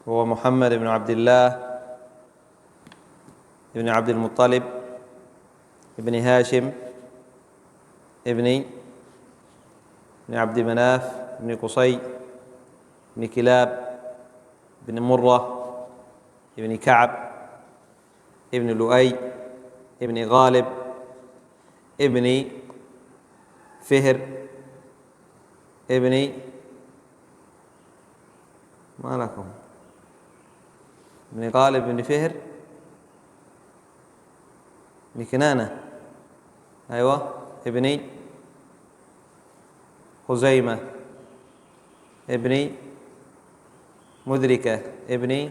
هو محمد بن عبد الله بن عبد المطلب بن هاشم بن عبد مناف بن قصي بن كلاب بن مرة بن كعب بن لؤي بن غالب ابن فهر ابن ما لكم ابن غالب بن فهر بن كنانة، أيوة، ابن خزيمة ابن مدركة ابن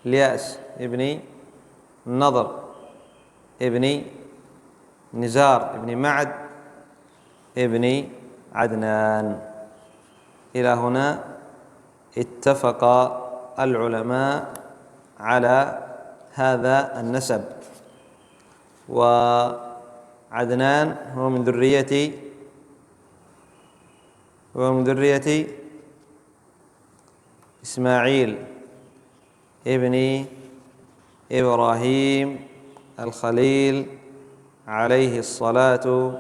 الياس ابن النضر ابن نزار ابن معد ابن عدنان. إلى هنا اتفق العلماء على هذا النسب. وعدنان هو من ذرية إسماعيل ابن إبراهيم الخليل عليه الصلاة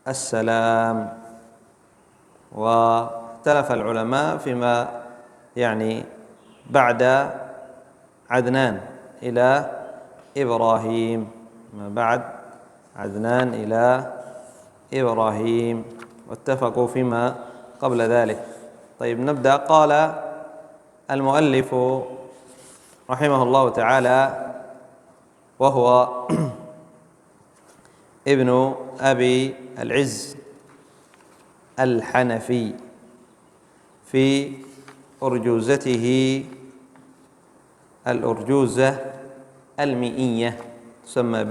والسلام. واختلف العلماء فيما بعد عدنان إلى إبراهيم، ما بعد عدنان إلى إبراهيم، واتفقوا فيما قبل ذلك. طيب، نبدأ. قال المؤلف رحمه الله تعالى: وهو ابن أبي العز الحنفي في أرجوزته الأرجوزة المئية، تسمى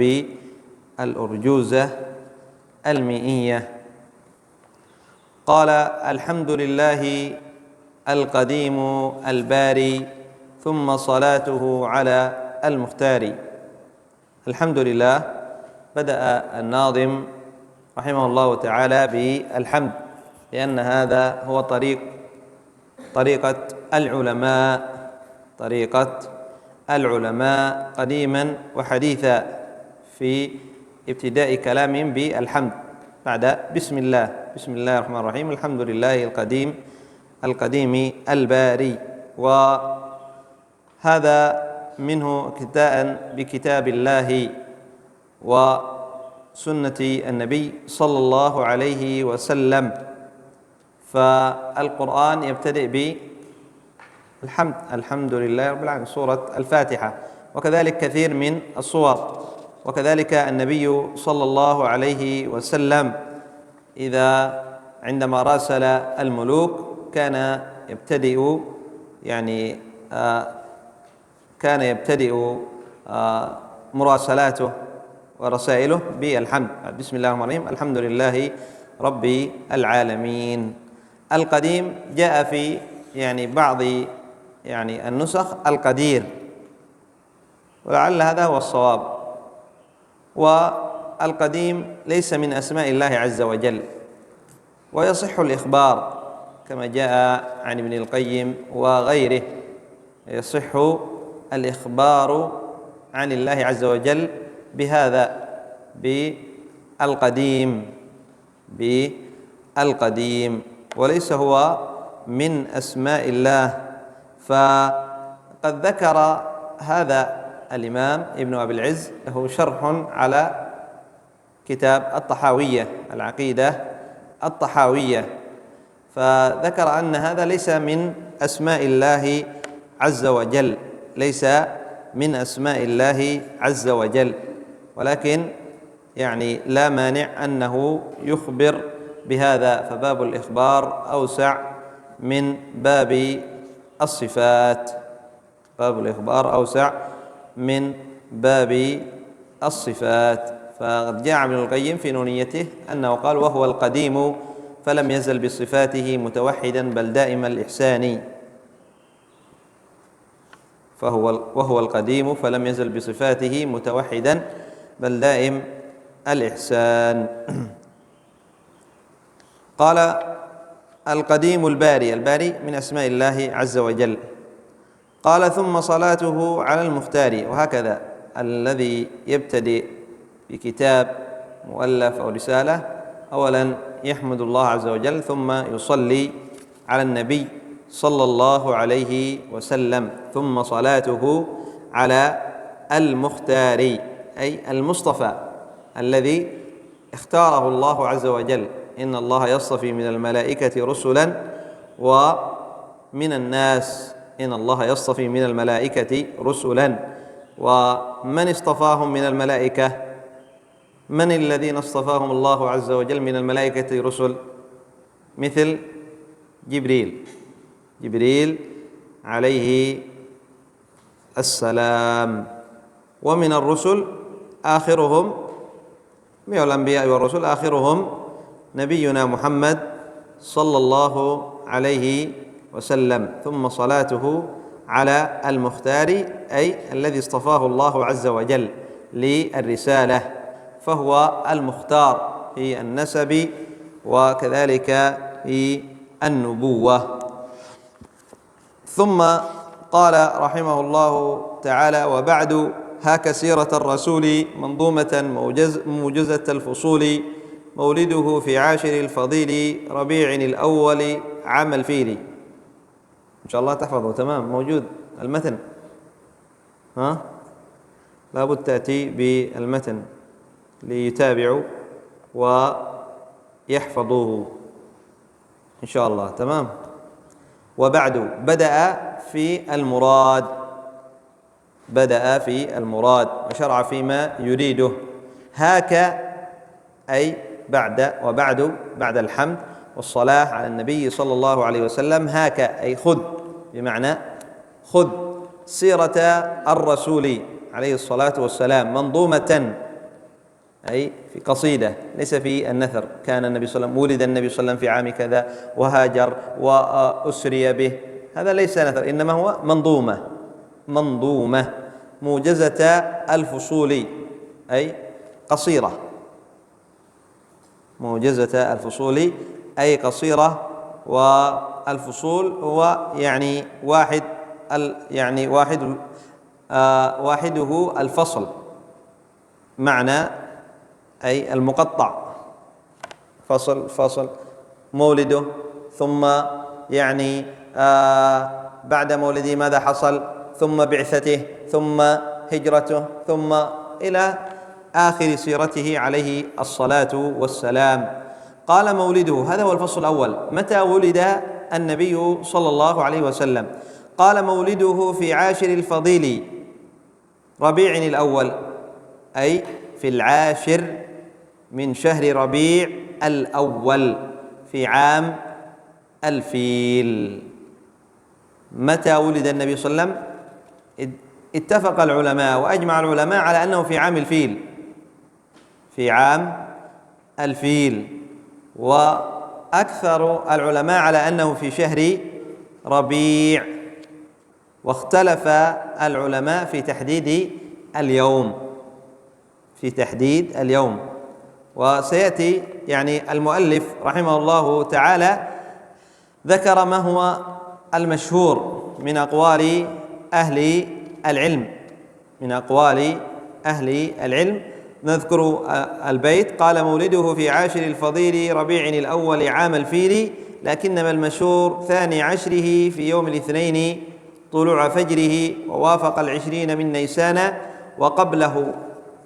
بالأرجوزة المئية. قال: الحمد لله القديم الباري، ثم صلاته على المختار. الحمد لله. بدأ الناظم رحمه الله تعالى بالحمد، لأن هذا هو طريقة العلماء قديما وحديثا في ابتداء كلامهم بالحمد بعد بسم الله الرحمن الرحيم. الحمد لله القديم الباري. وهذا منه ابتداء بكتاب الله وسنة النبي صلى الله عليه وسلم. فالقرآن يبتدئ بالحمد، الحمد لله رب العالمين، سورة الفاتحة، وكذلك كثير من الصور. وكذلك النبي صلى الله عليه وسلم عندما راسل الملوك كان يبتدئ مراسلاته ورسائله بالحمد، بسم الله الرحمن الرحيم، الحمد لله رب العالمين. القديم جاء في بعض النسخ القدير، ولعل هذا هو الصواب. والقديم ليس من أسماء الله عز وجل، ويصح الإخبار كما جاء عن ابن القيم وغيره، يصح الإخبار عن الله عز وجل بهذا، بالقديم، وليس هو من أسماء الله. فقد ذكر هذا الإمام ابن أبي العز له شرح على كتاب الطحاوية، العقيدة الطحاوية، فذكر أن هذا ليس من أسماء الله عز وجل، ولكن لا مانع أنه يخبر بهذا، فباب الإخبار أوسع من باب الصفات. فقد جاء ابن القيم في نونيته أنه قال: وهو القديم فلم يزل بصفاته متوحدا بل دائم الإحسان. وهو القديم فلم يزل بصفاته متوحدا بل دائم الإحسان. قال: القديم الباري، الباري من أسماء الله عز وجل. قال ثم صلاته على المختار. وهكذا الذي يبتدئ بكتاب مؤلف أو رسالة أولا يحمد الله عز وجل ثم يصلي على النبي صلى الله عليه وسلم، ثم صلاته على المختار أي المصطفى الذي اختاره الله عز وجل. إن الله يصطفي من الملائكة رسلا ومن الناس، إن الله يصطفي من الملائكة رسلا. ومن اصطفاهم من الملائكة؟ من الذين اصطفاهم الله عز وجل من الملائكة رسل؟ مثل جبريل عليه السلام. ومن الرسل آخرهم من الأنبياء والرسل آخرهم نبينا محمد صلى الله عليه وسلم. ثم صلاته على المختار أي الذي اصطفاه الله عز وجل للرسالة، فهو المختار في النسب وكذلك في النبوة. ثم قال رحمه الله تعالى: وبعد هاك سيرة الرسول منظومة موجزة الفصول، مولده في عاشر الفضيل ربيع الأول عام الفيل. إن شاء الله تحفظه تمام، موجود المتن، لابد تأتي بالمتن ليتابعوا ويحفظوه إن شاء الله تمام. وبعد بدأ في المراد وشرع فيما يريده. هاك أي بعد، وبعد بعد الحمد والصلاة على النبي صلى الله عليه وسلم. هاك أي خذ، بمعنى خذ سيرة الرسول عليه الصلاة والسلام منظومة أي في قصيدة، ليس في النثر. كان النبي صلى الله عليه وسلم، ولد النبي صلى الله عليه وسلم في عام كذا وهاجر وأسري به، هذا ليس نثر، إنما هو منظومة موجزة الفصول أي قصيرة، موجزة الفصول أي قصيرة. والفصول هو يعني واحده الفصل، معنى أي المقطع، فصل مولده، ثم يعني بعد مولده ماذا حصل، ثم بعثته، ثم هجرته، ثم إلى آخر سيرته عليه الصلاة والسلام. قال مولده، هذا هو الفصل الأول. متى ولد النبي صلى الله عليه وسلم؟ قال مولده في عاشر الفضيل ربيع الأول، أي في العاشر من شهر ربيع الأول في عام الفيل. متى ولد النبي صلى الله عليه وسلم؟ اتفق العلماء وأجمع العلماء على أنه في عام الفيل، في عام الفيل. وأكثر العلماء على أنه في شهر ربيع. واختلف العلماء في تحديد اليوم، وسيأتي يعني المؤلف رحمه الله تعالى ذكر ما هو المشهور من أقوال أهل العلم، نذكر البيت. قال مولده في عاشر الفضيل ربيع الأول عام الفيل، لكنما المشهور 12 في يوم الاثنين طلوع فجره، ووافق 20 من نيسان، وقبله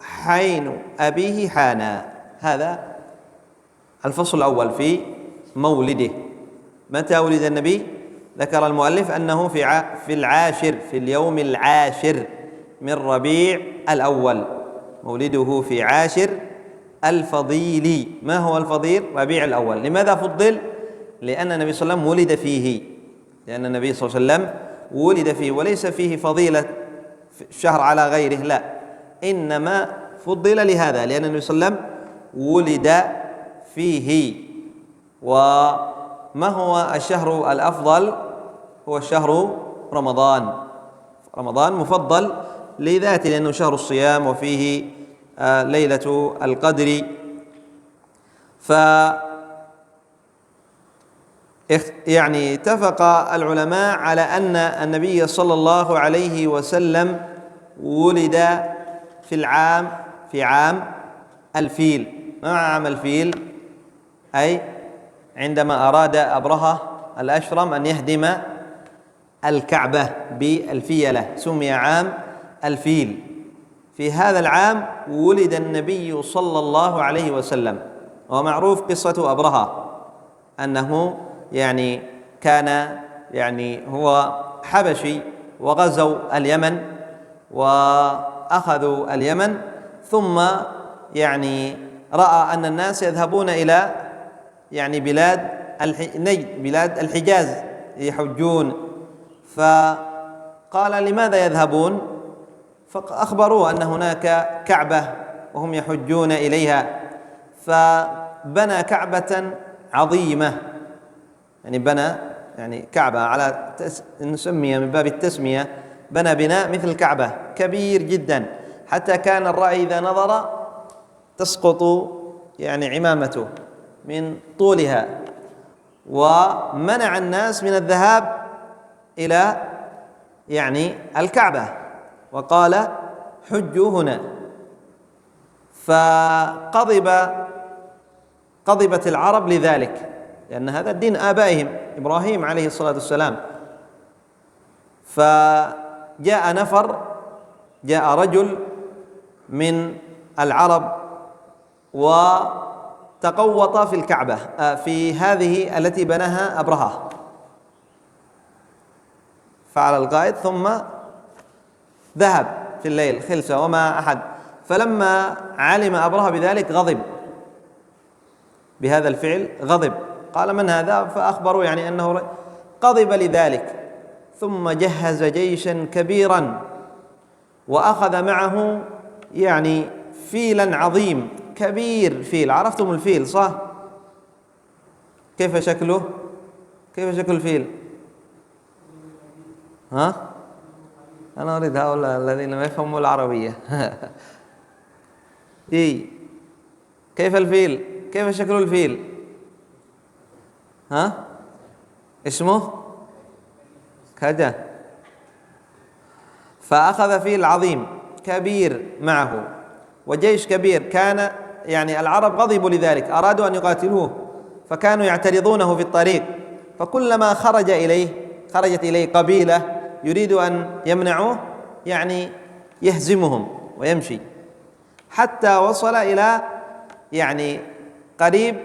حين أبيه حانا. هذا الفصل الأول في مولده. متى ولد النبي؟ ذكر المؤلف أنه في العاشر، في اليوم العاشر من ربيع الأول، مولده في عاشر الفضيل. ما هو الفضيل؟ ربيع الأول. لماذا فضل؟ لأن النبي صلى الله عليه وسلم ولد فيه، لأن النبي صلى الله عليه وسلم ولد فيه، وليس فيه فضيلة الشهر على غيره، لا، إنما فضل لهذا، لأن النبي صلى الله عليه وسلم ولد فيه. وما هو الشهر الأفضل؟ هو شهر رمضان مفضل لذاته، لأنه شهر الصيام وفيه ليلة القدر. يعني اتفق العلماء على أن النبي صلى الله عليه وسلم ولد في عام الفيل. ما عام الفيل؟ أي عندما أراد أبرهة الأشرم أن يهدم الكعبة بالفيلة سمي عام الفيل. في هذا العام ولد النبي صلى الله عليه وسلم. ومعروف قصة أبرهة أنه يعني كان يعني هو حبشي، وغزوا اليمن وأخذوا اليمن، ثم يعني رأى أن الناس يذهبون إلى يعني بلاد نجد، بلاد الحجاز، يحجون، فقال لماذا يذهبون؟ فأخبروه أن هناك كعبة وهم يحجون إليها، فبنى كعبة عظيمة، يعني بنى يعني كعبة على نسميها من باب التسمية، بنى بناء مثل الكعبة كبير جدا، حتى كان الرأي إذا نظر تسقط يعني عمامته من طولها، ومنع الناس من الذهاب إلى يعني الكعبة وقال حجوا هنا. فغضبت العرب لذلك، لأن هذا الدين آبائهم إبراهيم عليه الصلاة والسلام. جاء رجل من العرب وتقوط في الكعبة، في هذه التي بناها أبرهة، فعل القائد ثم ذهب في الليل خلسة وما أحد. فلما علم أبرهة بذلك غضب بهذا الفعل، غضب، قال من هذا؟ فأخبروا يعني أنه غضب لذلك، ثم جهز جيشا كبيرا وأخذ معه يعني فيلا عظيم كبير. فيل، عرفتم الفيل صح؟ كيف شكله؟ كيف شكل الفيل؟ ها؟ أنا أريد هؤلاء الذين ما يفهموا العربية. كيف الفيل؟ كيف شكل الفيل؟ ها؟ اسمه كذا. فأخذ فيل عظيم كبير معه وجيش كبير. كان يعني العرب غضبوا لذلك، أرادوا أن يقاتلوه، فكانوا يعترضونه في الطريق، فكلما خرجت إليه قبيلة يريد أن يمنعوه يعني يهزمهم ويمشي، حتى وصل إلى يعني قريب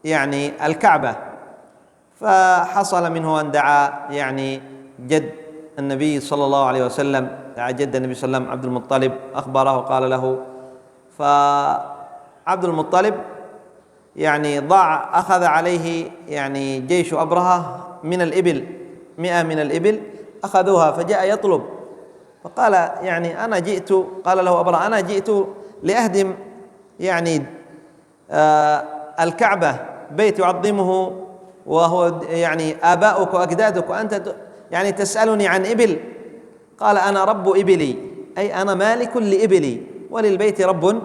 يعني الكعبة. فحصل منه أن دعا يعني جد النبي صلى الله عليه وسلم، دعا جد النبي صلى الله عليه وسلم عبد المطلب، أخبره وقال له. فعبد المطلب يعني أخذ عليه يعني جيش أبرهة من الإبل، 100 من الإبل أخذوها، فجاء يطلب، فقال يعني أنا جئت، قال له أبرهة أنا جئت لأهدم يعني الكعبة، بيت يعظمه وهو يعني آباؤك وأجدادك، وأنت يعني تسألني عن إبل. قال أنا رب إبلي، أي أنا مالك لإبلي، وللبيت رب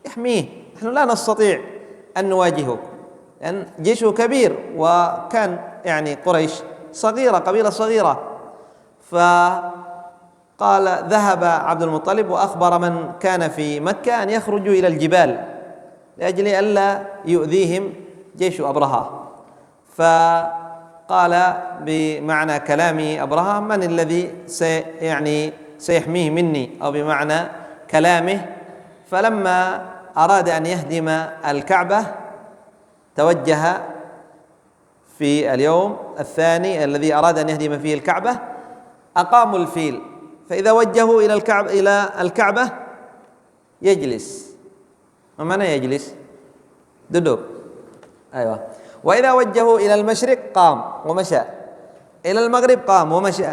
يحميه، نحن لا نستطيع أن نواجهه لأن جيشه كبير، وكان يعني قريش صغيرة، قبيلة صغيرة. فقال ذهب عبد المطلب وأخبر من كان في مكة أن يخرجوا إلى الجبال لأجل ألا يؤذيهم جيش أبرهة. فقال بمعنى كلام أبرهة من الذي سيحميه مني، أو بمعنى كلامه. فلما أراد أن يهدم الكعبة توجه في اليوم الثاني الذي أراد أن يهدم فيه الكعبة، أقاموا الفيل، فإذا وجهوا إلى الكعبة يجلس. ما معنى يجلس؟ ددوب، أيوة. وإذا وجهوا إلى المشرق قام ومشى، إلى المغرب قام ومشى،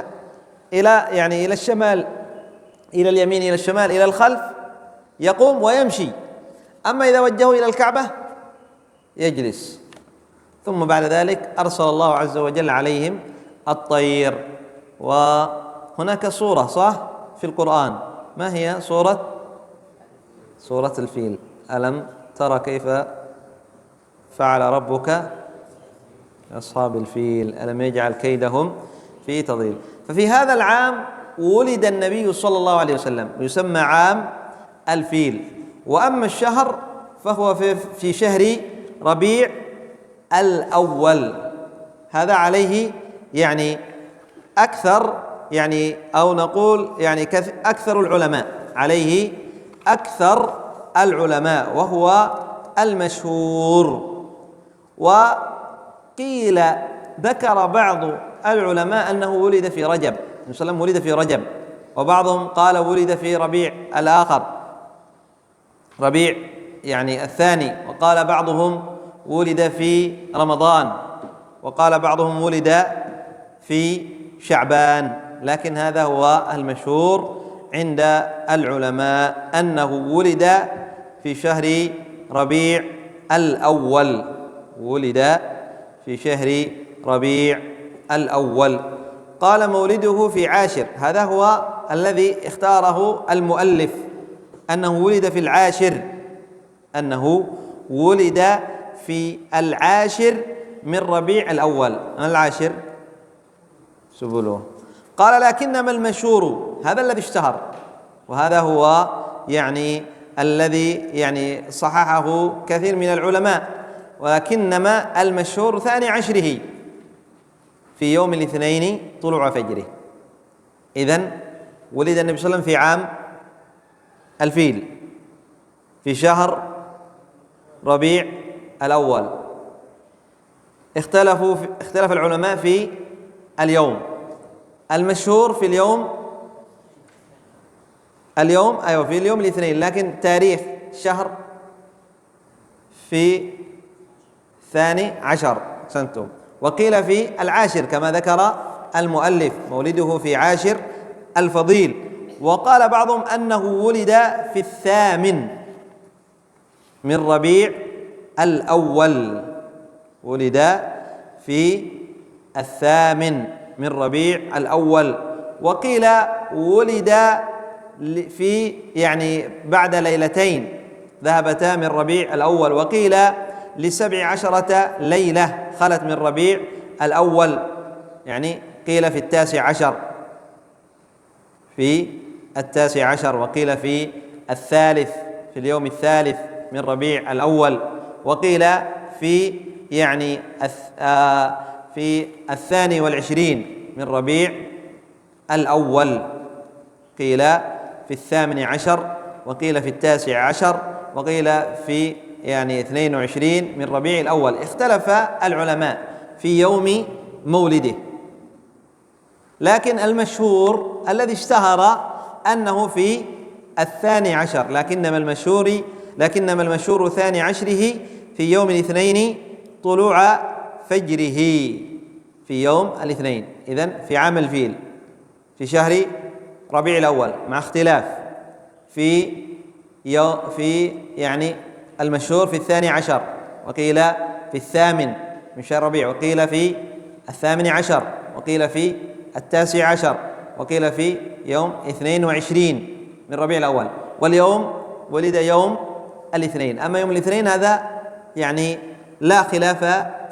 إلى الشمال، إلى اليمين، إلى الشمال، إلى الخلف يقوم ويمشي. أما إذا وجهوا إلى الكعبة يجلس. ثم بعد ذلك أرسل الله عز وجل عليهم الطير. وهناك صورة صح في القرآن، ما هي؟ سورة الفيل. ألم ترى كيف فعل ربك أصحاب الفيل ألم يجعل كيدهم في تضليل. ففي هذا العام ولد النبي صلى الله عليه وسلم، يسمى عام الفيل. وأما الشهر فهو في شهر ربيع الأول. هذا عليه يعني أكثر، يعني أو نقول يعني أكثر العلماء، عليه أكثر العلماء، وهو المشهور. وقيل ذكر بعض العلماء أنه ولد في رجب، النبي صلى الله عليه وسلم ولد في رجب، وبعضهم قال ولد في ربيع الآخر، ربيع يعني الثاني، وقال بعضهم ولد في رمضان، وقال بعضهم ولد في شعبان. لكن هذا هو المشهور عند العلماء أنه ولد في شهر ربيع الأول، ولد في شهر ربيع الأول. قال مولده في عاشر، هذا هو الذي اختاره المؤلف، أنه ولد في العاشر، أنه ولد في العاشر من ربيع الأول. العاشر سبله. قال لكنما المشهور، هذا الذي اشتهر، وهذا هو يعني الذي يعني صححه كثير من العلماء، ولكنما المشهور 12 في يوم الاثنين طلوع فجره. إذن ولد النبي صلى الله عليه وسلم في عام الفيل في شهر ربيع الأول. اختلف العلماء في اليوم. المشهور في اليوم أيوة في اليوم الاثنين، لكن تاريخ شهر في 12 سنتم. وقيل في العاشر كما ذكر المؤلف، مولده في عاشر الفضيل. وقال بعضهم أنه ولد في 8 من ربيع الأول، ولد في 8 من ربيع الأول. وقيل ولد في يعني بعد ليلتين ذهبتا من ربيع الأول. وقيل ل17 ليلة خلت من ربيع الأول، يعني قيل في 19 في 19، وقيل في الثالث في اليوم الثالث من ربيع الأول، وقيل في يعني في 22 من ربيع الأول، قيل في 18، وقيل في 19، وقيل في يعني 22 من ربيع الأول. اختلف العلماء في يوم مولده، لكن المشهور الذي اشتهر أنه في 12، لكنما المشهور 12 في يوم الاثنين طلوع فجره، في يوم الاثنين. إذن في عام الفيل في شهر ربيع الأول، مع اختلاف في يعني المشهور في 12، وقيل في 8 من شهر ربيع، وقيل في 18، وقيل في 19، وقيل في يوم 22 من ربيع الأول. واليوم ولد يوم الاثنين. أما يوم الاثنين هذا يعني لا خلاف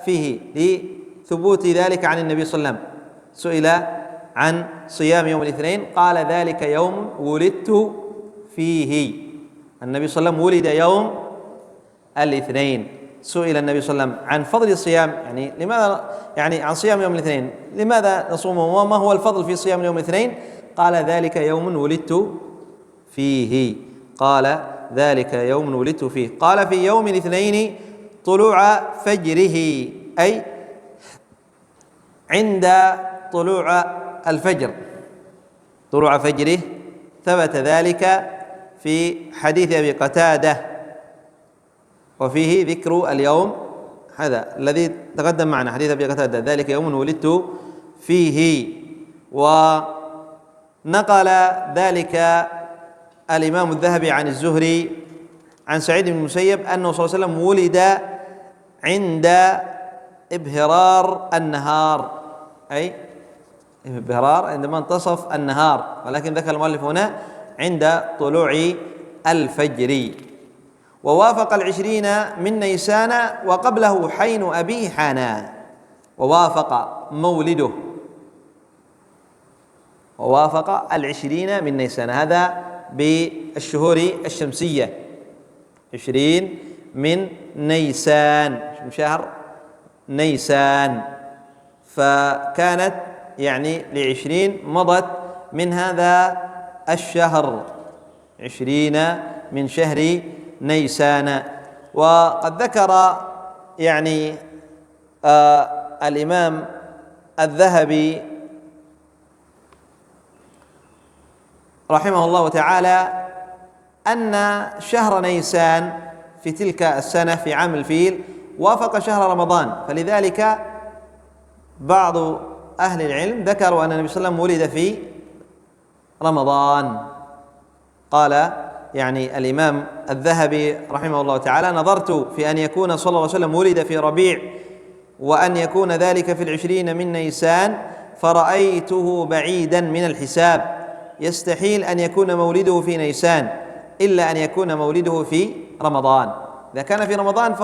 فيه لثبوت ذلك عن النبي صلى الله عليه وسلم. سئل عن صيام يوم الاثنين قال ذلك يوم ولدت فيه. النبي صلى الله عليه وسلم ولد يوم الاثنين. سئل النبي صلى الله عليه وسلم عن فضل الصيام، يعني لماذا يعني عن صيام يوم الاثنين، لماذا نصومه وما هو الفضل في صيام يوم الاثنين؟ قال ذلك يوم ولدت فيه. قال ذلك يوم ولدت فيه. قال في يوم الاثنين طلوع فجره، أي عند طلوع الفجر، طلوع فجره. ثبت ذلك في حديث أبي قتادة، وفيه ذكر اليوم هذا الذي تقدم معنا، حديث أبي قتادة ذلك يوم ولدت فيه. ونقل ذلك الإمام الذهبي عن الزهري عن سعيد بن المسيب أنه صلى الله عليه وسلم ولد عند إبهرار النهار، أي إبهرار عندما انتصف النهار، ولكن ذكر المؤلف هنا عند طلوع الفجر. ووافق 20 من نيسان، وقبله حين أبيه حانا. ووافق مولده ووافق 20 من نيسان، هذا بالشهور الشمسية، 20 من نيسان، من شهر نيسان، فكانت يعني ل20 مضت من هذا الشهر، 20 من شهر نيسان. وقد ذكر يعني الإمام الذهبي رحمه الله تعالى أن شهر نيسان في تلك السنة في عام الفيل وافق شهر رمضان، فلذلك بعض أهل العلم ذكروا أن النبي صلى الله عليه وسلم ولد في رمضان. قال يعني الإمام الذهبي رحمه الله تعالى: نظرت في أن يكون صلى الله عليه وسلم ولد في ربيع وأن يكون ذلك في 20 من نيسان، فرأيته بعيدا من الحساب، يستحيل أن يكون مولده في نيسان إلا أن يكون مولده في رمضان. إذا كان في رمضان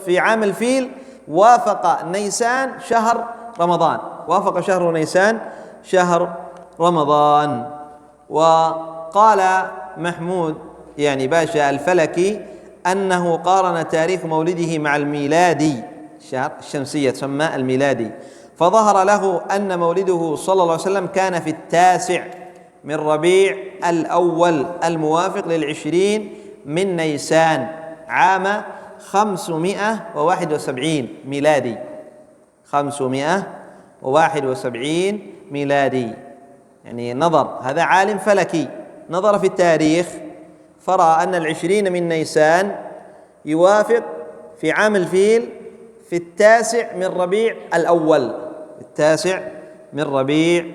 في عام الفيل وافق نيسان شهر رمضان، وافق شهر نيسان شهر رمضان. وقال محمود يعني باشا الفلكي أنه قارن تاريخ مولده مع الميلادي، الشهر الشمسية تسمى الميلادي، فظهر له أن مولده صلى الله عليه وسلم كان في 9 من ربيع الأول الموافق 20 من نيسان عام 571 ميلادي، 571 ميلادي. يعني نظر، هذا عالم فلكي نظر في التاريخ فرأى أن 20 من نيسان يوافق في عام الفيل في 9 من ربيع الأول، 9 من ربيع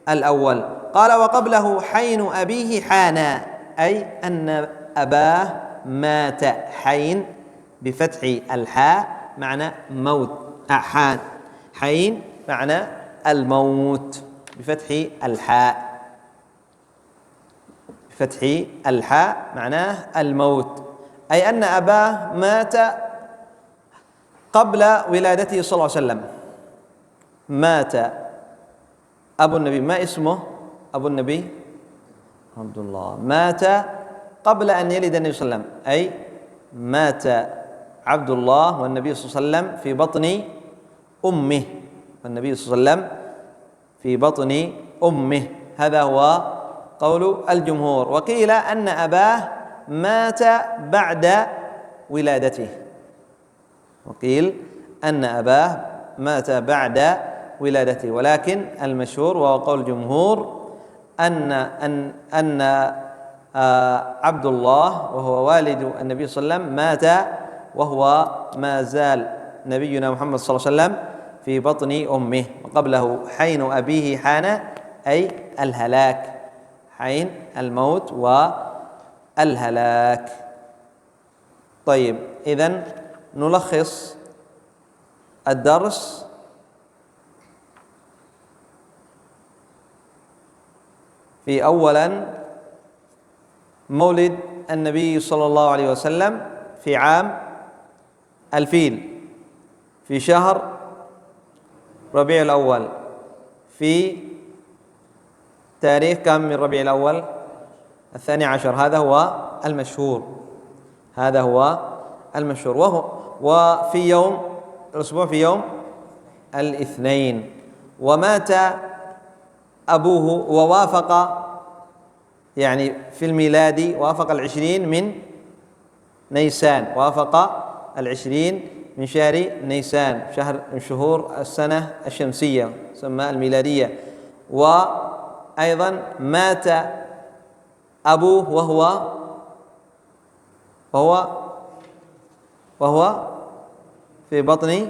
الأول. قال: وقبله حين أبيه حانا، أي أن أباه مات. حين بفتح الحاء معنى موت، حان حين معنى الموت بفتح الحاء، بفتح الحاء معناه الموت، أي أن أباه مات قبل ولادته صلى الله عليه وسلم. مات أبو النبي، ما اسمه أبو النبي؟ عبد الله. مات قبل أن يلد النبي صلى الله عليه وسلم، أي مات عبد الله والنبي صلى الله عليه وسلم في بطن أمه، والنبي صلى الله عليه وسلم في بطن أمه. هذا هو قول الجمهور. وقيل أن أباه مات بعد ولادته، وقيل أن أباه مات بعد ولادته، ولكن المشهور وهو قول الجمهور أن عبد الله وهو والد النبي صلى الله عليه وسلم مات وهو ما زال نبينا محمد صلى الله عليه وسلم في بطن أمه. وقبله حين أبيه حان، أي الهلاك، حين الموت والهلاك. طيب، إذن نلخص الدرس. في أولا مولد النبي صلى الله عليه وسلم في عام الفيل في شهر ربيع الأول، في تاريخ كم من ربيع الأول؟ 12. هذا هو المشهور، هذا هو المشهور. وفي يوم الأسبوع في يوم الاثنين. ومات أبوه ووافق يعني في الميلادي وافق 20 من نيسان، وافق 20 من شهر نيسان، شهر من شهور السنة الشمسية تسمى الميلادية. وأيضا مات أبوه وهو في بطن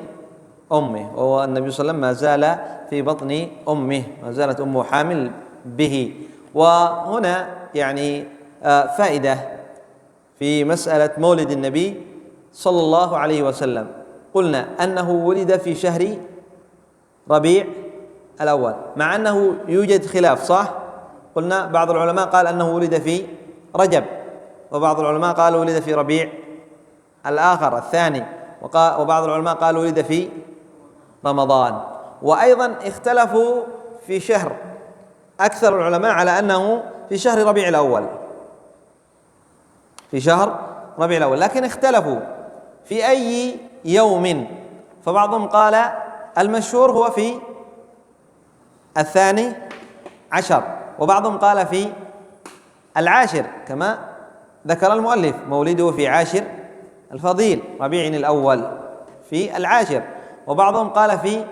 أمه، وهو النبي صلى الله عليه وسلم ما زال في بطن أمه، ما زالت أمه حامل به. وهنا يعني فائدة في مسألة مولد النبي صلى الله عليه وسلم. قلنا أنه ولد في شهر ربيع الأول، مع أنه يوجد خلاف، صح؟ قلنا بعض العلماء قال أنه ولد في رجب، وبعض العلماء قال ولد في ربيع الآخر الثاني، وبعض العلماء قال ولد في رمضان. وأيضا اختلفوا في شهر، أكثر العلماء على أنه في شهر ربيع الأول، في شهر ربيع الأول، لكن اختلفوا في أي يوم. فبعضهم قال المشهور هو في 12، وبعضهم قال في 10 كما ذكر المؤلف، مولده في 10 الفضيل ربيع الأول في 10، وبعضهم قال في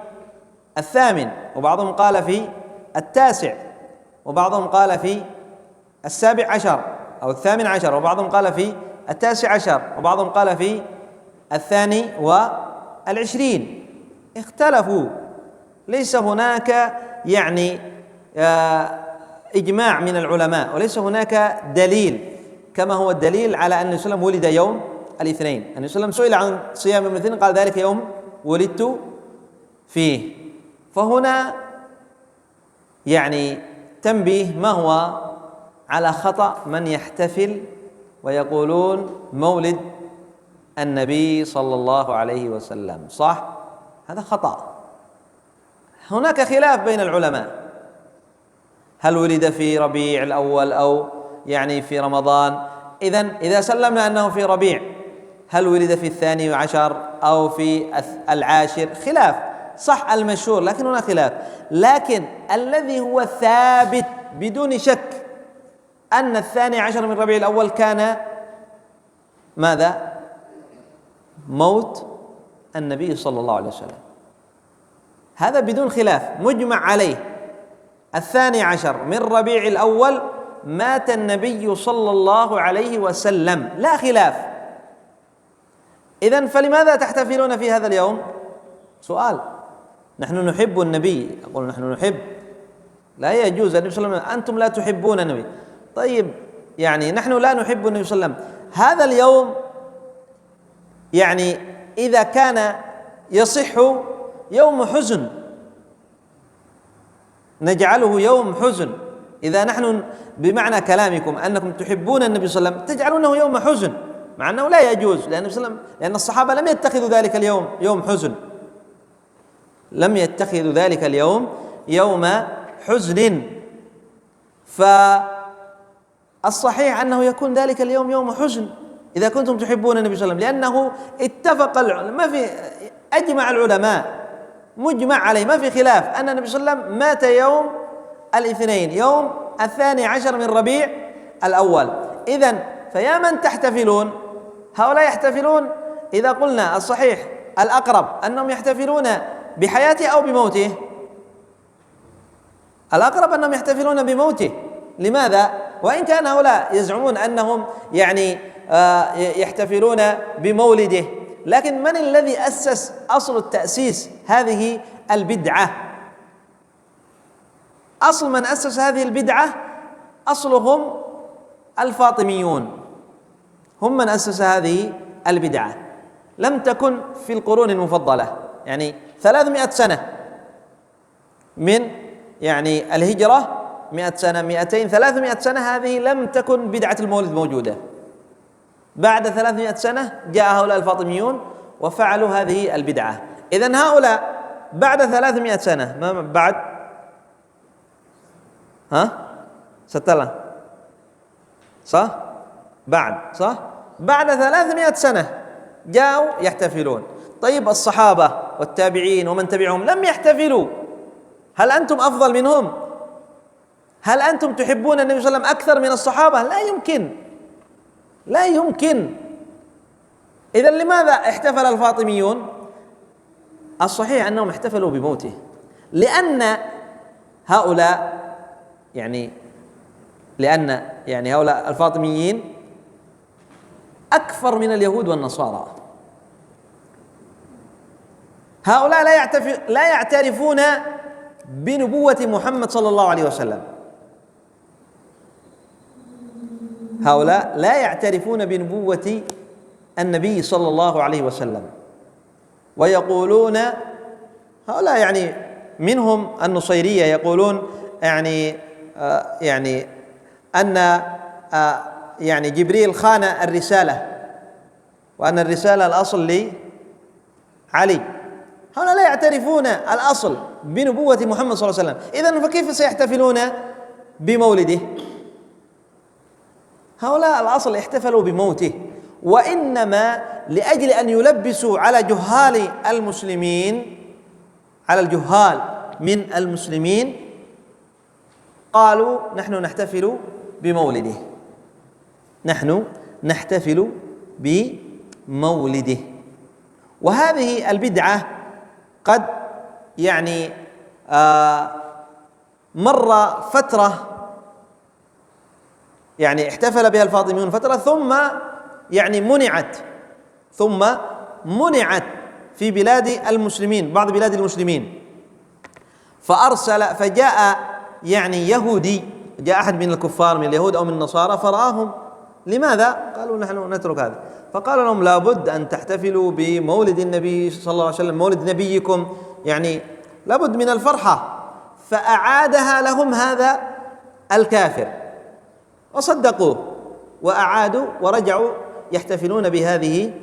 8، وبعضهم قال في 9، وبعضهم قال في 17 أو 18، وبعضهم قال في 19، وبعضهم قال في 22. اختلفوا، ليس هناك يعني إجماع من العلماء، وليس هناك دليل كما هو الدليل على أن النبي صلى الله عليه وسلم ولد يوم الاثنين. النبي صلى الله عليه وسلم سئل عن صيام يوم الاثنين قال ذلك يوم ولدت فيه. فهنا يعني تنبيه ما هو على خطأ من يحتفل ويقولون مولد النبي صلى الله عليه وسلم، صح؟ هذا خطأ. هناك خلاف بين العلماء، هل ولد في ربيع الأول أو يعني في رمضان؟ إذا سلمنا أنه في ربيع، هل ولد في 12 أو في 10؟ خلاف، صح المشهور، لكن هناك خلاف. لكن الذي هو ثابت بدون شك أن 12 من ربيع الأول كان ماذا؟ موت النبي صلى الله عليه وسلم، هذا بدون خلاف مجمع عليه. 12 من ربيع الأول مات النبي صلى الله عليه وسلم، لا خلاف. إذن فلماذا تحتفلون في هذا اليوم؟ سؤال. نحن نحب النبي، أقول نحن نحب، لا يجوز. النبي صلى الله عليه وسلم أنتم لا تحبون النبي، طيب يعني نحن لا نحب النبي صلى الله عليه وسلم. هذا اليوم يعني إذا كان يصح يوم حزن نجعله يوم حزن. إذا نحن بمعنى كلامكم أنكم تحبون النبي صلى الله عليه وسلم تجعلونه يوم حزن، مع أنه لا يجوز، لأن الصحابة لم يتخذوا ذلك اليوم يوم حزن، لم يتخذوا ذلك اليوم يوم حزن. فالصحيح أنه يكون ذلك اليوم يوم حزن إذا كنتم تحبون النبي صلى الله عليه وسلم، لأنه اتفق ما في أجمع العلماء مجمع عليه، ما في خلاف أن النبي صلى الله عليه وسلم مات يوم الاثنين، يوم 12 من ربيع الأول. إذن فيا من تحتفلون، هؤلاء يحتفلون إذا قلنا الصحيح الأقرب أنهم يحتفلون بحياته أو بموته. الأقرب أنهم يحتفلون بموته. لماذا؟ وإن كان هؤلاء يزعمون أنهم يعني يحتفلون بمولده، لكن من الذي أسس أصل التأسيس هذه البدعة؟ أصل من أسس هذه البدعة أصلهم الفاطميون، هم من أسس هذه البدعة. لم تكن في القرون المفضلة، يعني 300 سنة من يعني الهجرة، 100 سنة 200 300 سنة، هذه لم تكن بدعة المولد موجودة. بعد 300 سنة جاء هؤلاء الفاطميون وفعلوا هذه البدعة. إذن هؤلاء بعد 300 سنة، ما بعد ستلا صح؟ بعد 300 سنة جاءوا يحتفلون. طيب الصحابة والتابعين ومن تبعهم لم يحتفلوا، هل أنتم أفضل منهم؟ هل أنتم تحبون النبي صلى الله عليه وسلم أكثر من الصحابة؟ لا يمكن، لا يمكن. إذن لماذا احتفل الفاطميون؟ الصحيح أنهم احتفلوا بموته، لأن هؤلاء هؤلاء الفاطميين أكثر من اليهود والنصارى. هؤلاء لا يعترفون بنبوة محمد صلى الله عليه وسلم، هؤلاء لا يعترفون بنبوة النبي صلى الله عليه وسلم، ويقولون هؤلاء يعني منهم النصيرية يقولون أن يعني جبريل خان الرسالة، وأن الرسالة الأصل لعلي. هؤلاء لا يعترفون الأصل بنبوة محمد صلى الله عليه وسلم، إذن فكيف سيحتفلون بمولده؟ هؤلاء الأصل احتفلوا بموته، وإنما لأجل أن يلبسوا على جهال المسلمين، على الجهال من المسلمين، قالوا نحن نحتفل بمولده، نحن نحتفل بمولده. وهذه البدعة قد يعني مر فترة يعني احتفل بها الفاطميون فترة، ثم يعني منعت في بلاد المسلمين، بعض بلاد المسلمين، فجاء يعني يهودي، جاء أحد من الكفار من اليهود أو من النصارى فرآهم، لماذا؟ قالوا نحن نترك هذا، فقال لهم لابد أن تحتفلوا بمولد النبي صلى الله عليه وسلم، مولد نبيكم، يعني لابد من الفرحة. فأعادها لهم هذا الكافر وصدقوه وأعادوا ورجعوا يحتفلون بهذه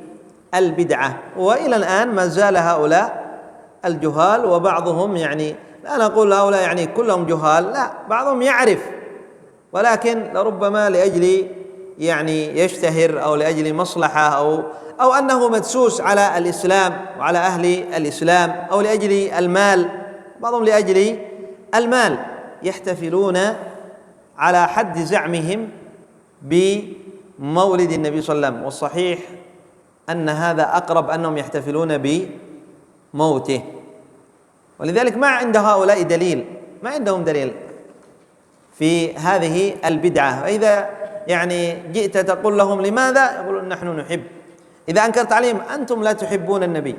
البدعة. وإلى الآن ما زال هؤلاء الجهال، وبعضهم يعني لا نقول هؤلاء يعني كلهم جهال، لا، بعضهم يعرف ولكن لربما لأجل يعني يشتهر أو لأجل مصلحة أو أنه مدسوس على الإسلام وعلى أهل الإسلام، أو لأجل المال، بعضهم لأجل المال يحتفلون على حد زعمهم بمولد النبي صلى الله عليه وسلم، والصحيح أن هذا أقرب، أنهم يحتفلون بموته. ولذلك ما عند هؤلاء دليل، ما عندهم دليل في هذه البدعة. وإذا يعني جئت تقول لهم لماذا، يقولون نحن نحب. إذا أنكرت عليهم أنتم لا تحبون النبي،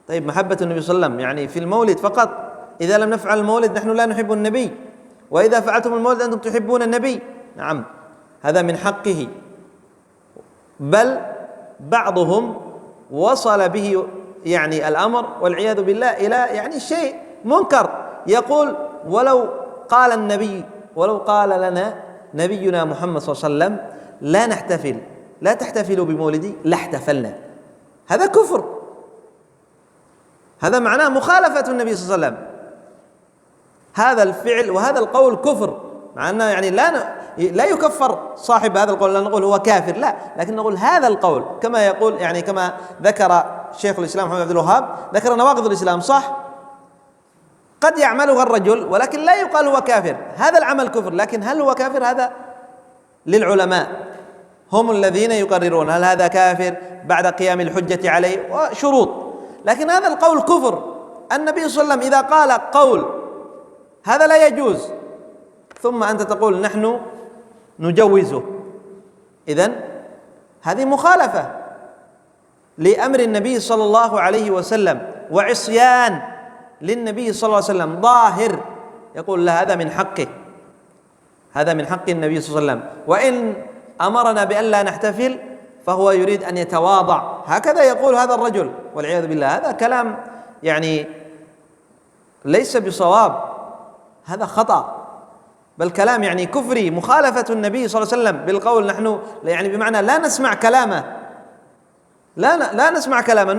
طيب محبة النبي صلى الله عليه وسلم يعني في المولد فقط، إذا لم نفعل المولد نحن لا نحب النبي، وإذا فعلتم المولد أنتم تحبون النبي، نعم هذا من حقه. بل بعضهم وصل به يعني الأمر والعياذ بالله إلى يعني شيء منكر، يقول ولو قال لنا نبينا محمد صلى الله عليه وسلم لا تحتفلوا بمولدي لاحتفلنا. هذا كفر، هذا معناه مخالفة النبي صلى الله عليه وسلم. هذا الفعل وهذا القول كفر، مع أنه يعني لا يكفر صاحب هذا القول، لا نقول هو كافر، لا، لكن نقول هذا القول كما يقول يعني كما ذكر شيخ الإسلام محمد عبد الوهاب، ذكر نواقض الإسلام، صح، قد يعملها الرجل ولكن لا يقال هو كافر، هذا العمل كفر، لكن هل هو كافر؟ هذا للعلماء، هم الذين يقررون هل هذا كافر بعد قيام الحجة عليه وشروط. لكن هذا القول كفر، النبي صلى الله عليه وسلم إذا قال قول هذا لا يجوز ثم أنت تقول نحن نجوزه، إذن هذه مخالفة لأمر النبي صلى الله عليه وسلم وعصيان للنبي صلى الله عليه وسلم ظاهر، يقول لا هذا من حقه، هذا من حق النبي صلى الله عليه وسلم، وإن أمرنا بأن لا نحتفل فهو يريد أن يتواضع، هكذا يقول هذا الرجل والعياذ بالله. هذا كلام يعني ليس بصواب، هذا خطأ، بل كلام يعني كفري، مخالفة النبي صلى الله عليه وسلم بالقول نحن يعني بمعنى لا نسمع كلامه، لا نسمع كلامه،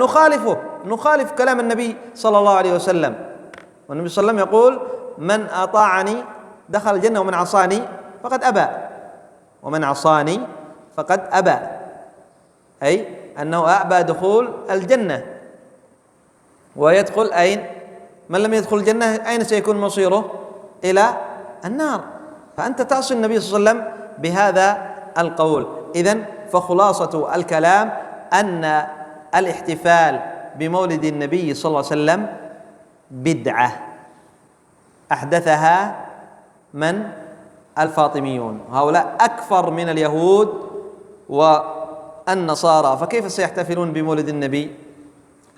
نخالف كلام النبي صلى الله عليه وسلم. والنبي صلى الله عليه وسلم يقول من أطاعني دخل الجنة ومن عصاني فقد أبى، ومن عصاني فقد أبى، أي أنه أبى دخول الجنة، ويدخل أين؟ من لم يدخل الجنة أين سيكون مصيره؟ إلى النار. فأنت تعصي النبي صلى الله عليه وسلم بهذا القول. إذن فخلاصة الكلام أن الاحتفال بمولد النبي صلى الله عليه وسلم بدعة أحدثها من؟ الفاطميون، هؤلاء أكفر من اليهود والنصارى، فكيف سيحتفلون بمولد النبي؟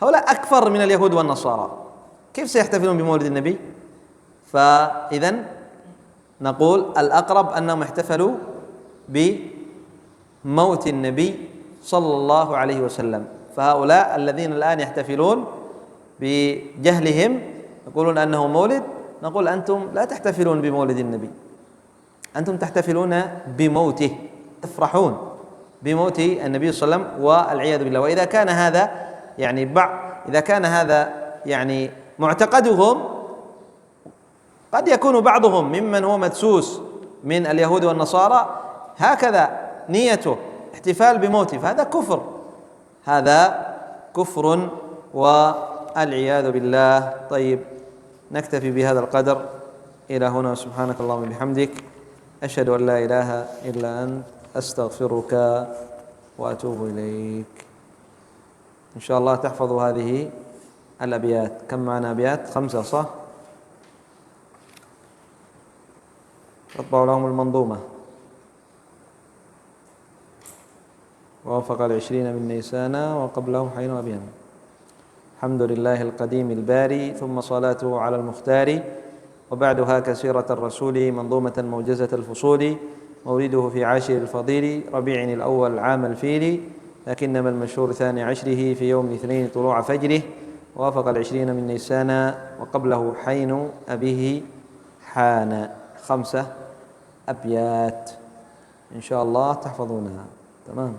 هؤلاء أكفر من اليهود والنصارى، كيف سيحتفلون بمولد النبي؟ فإذن نقول الأقرب أنهم احتفلوا بموت النبي صلى الله عليه وسلم. فهؤلاء الذين الآن يحتفلون بجهلهم يقولون أنه مولد، نقول أنتم لا تحتفلون بمولد النبي، أنتم تحتفلون بموته، تفرحون بموت النبي صلى الله عليه وسلم والعياذ بالله. وإذا كان هذا يعني إذا كان هذا يعني معتقدهم، قد يكون بعضهم ممن هو مدسوس من اليهود والنصارى هكذا نيته احتفال بموته، فهذا كفر، هذا كفر والعياذ بالله. طيب، نكتفي بهذا القدر إلى هنا. سبحانك اللهم وبحمدك، أشهد أن لا إله إلا أنت، أستغفرك وأتوب إليك. إن شاء الله تحفظوا هذه الأبيات. كم معنا أبيات؟ 5 صح؟ أطبع لهم المنظومة. ووافق 20 من نيسان وقبله حين أبيان. الحمد لله القديم الباري، ثم صلاته على المختار، وبعدها كسيرة الرسول منظومة موجزة الفصول. مولده في عاشر الفضيل ربيع الأول عام الفيل، لكنما المشهور 12 في يوم الاثنين طلوع فجره. وافق 20 من نيسان وقبله حين أبيه حان. 5 أبيات إن شاء الله تحفظونها. تمام.